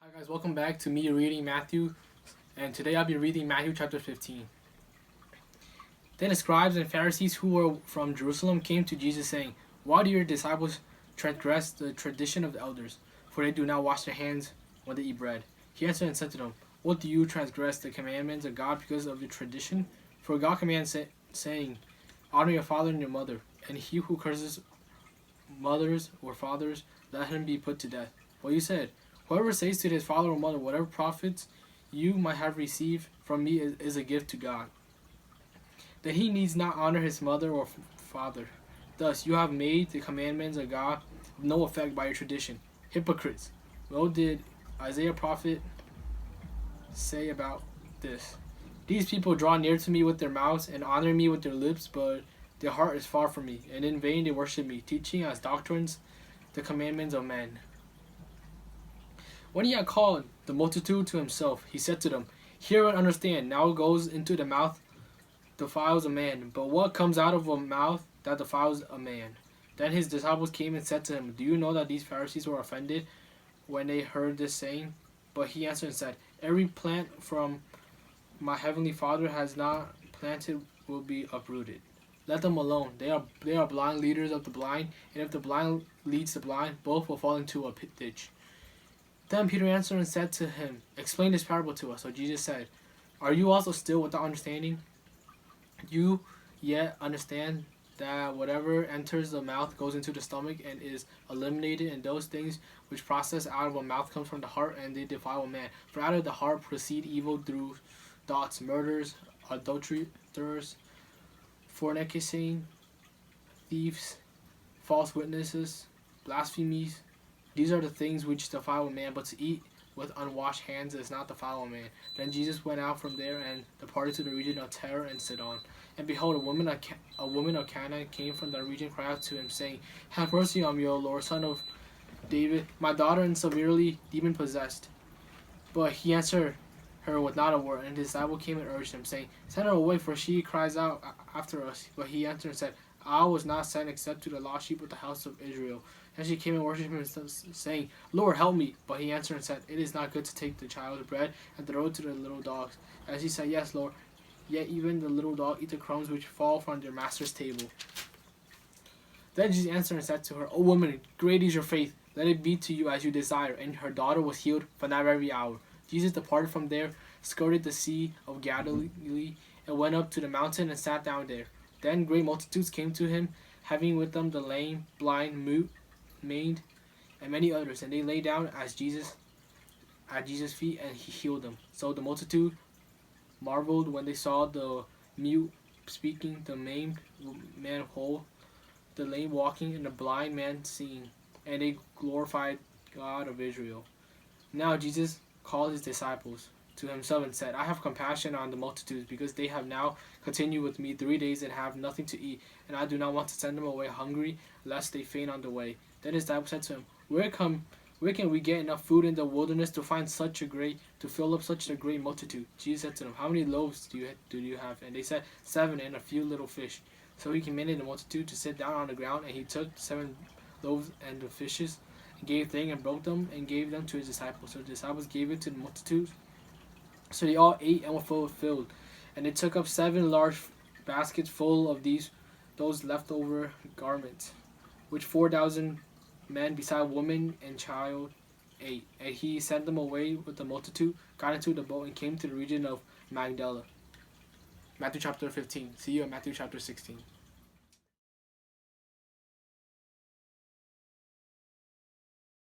Hi guys, welcome back to me reading Matthew, and today I'll be reading Matthew chapter 15. Then the scribes and Pharisees who were from Jerusalem came to Jesus saying, "Why do your disciples transgress the tradition of the elders? For they do not wash their hands when they eat bread." He answered and said to them, "What do you transgress the commandments of God because of your tradition? For God commands saying, 'Honor your father and your mother,' and he who curses mothers or fathers, let him be put to death. Well, you said, 'Whoever says to his father or mother, whatever profits you might have received from me is a gift to God,' then he needs not honor his mother or father. Thus you have made the commandments of God of no effect by your tradition. Hypocrites! Well did Isaiah prophet say about this. These people draw near to me with their mouths and honor me with their lips, but their heart is far from me, and in vain they worship me, teaching as doctrines the commandments of men." When he had called the multitude to himself, he said to them, "Hear and understand. Now goes into the mouth defiles a man, but what comes out of a mouth that defiles a man?" Then his disciples came and said to him, "Do you know that these Pharisees were offended when they heard this saying?" But he answered and said, "Every plant from my heavenly Father has not planted will be uprooted. Let them alone. They are blind leaders of the blind, and if the blind leads the blind, both will fall into a ditch." Then Peter answered and said to him, "Explain this parable to us." So Jesus said, "Are you also still without understanding? You yet understand that whatever enters the mouth goes into the stomach and is eliminated, and those things which process out of a mouth come from the heart, and they defile a man. For out of the heart proceed evil through thoughts, murders, adulterers, fornication, thieves, false witnesses, blasphemies. These are the things which defile a man, but to eat with unwashed hands is not defile a man." Then Jesus went out from there and departed to the region of Tyre and Sidon. And behold, a woman of Canaan came from that region, cried out to him, saying, "Have mercy on me, O Lord, son of David. My daughter is severely demon-possessed." But he answered her with not a word. And his disciple came and urged him, saying, "Send her away, for she cries out after us." But he answered and said, "I was not sent except to the lost sheep of the house of Israel." And she came and worshipped him, saying, "Lord, help me." But he answered and said, "It is not good to take the child's bread and throw it to the little dogs." And she said, "Yes, Lord, yet even the little dog eat the crumbs which fall from their master's table." Then Jesus answered and said to her, "O woman, great is your faith. Let it be to you as you desire." And her daughter was healed from that very hour. Jesus departed from there, skirted the Sea of Galilee, and went up to the mountain and sat down there. Then great multitudes came to him, having with them the lame, blind, mute, maimed, and many others, and they lay down at Jesus' feet, and he healed them. So the multitude marveled when they saw the mute speaking, the maimed man whole, the lame walking, and the blind man seeing, and they glorified God of Israel. Now Jesus called his disciples to himself and said, "I have compassion on the multitudes, because they have now continued with me 3 days and have nothing to eat, and I do not want to send them away hungry, lest they faint on the way." Then his disciples said to him, Where can we get enough food in the wilderness to fill up such a great multitude?" Jesus said to them, "How many loaves do you have?" And they said, "7, and a few little fish." So he commanded the multitude to sit down on the ground, and he took 7 loaves and the fishes, and gave thanks and broke them, and gave them to his disciples. So the disciples gave it to the multitude. So they all ate and were fulfilled. And they took up 7 large baskets full of those leftover garments, which 4,000 men, beside women and child, ate. And he sent them away with the multitude, got into the boat, and came to the region of Magdala. Matthew chapter 15. See you in Matthew chapter 16.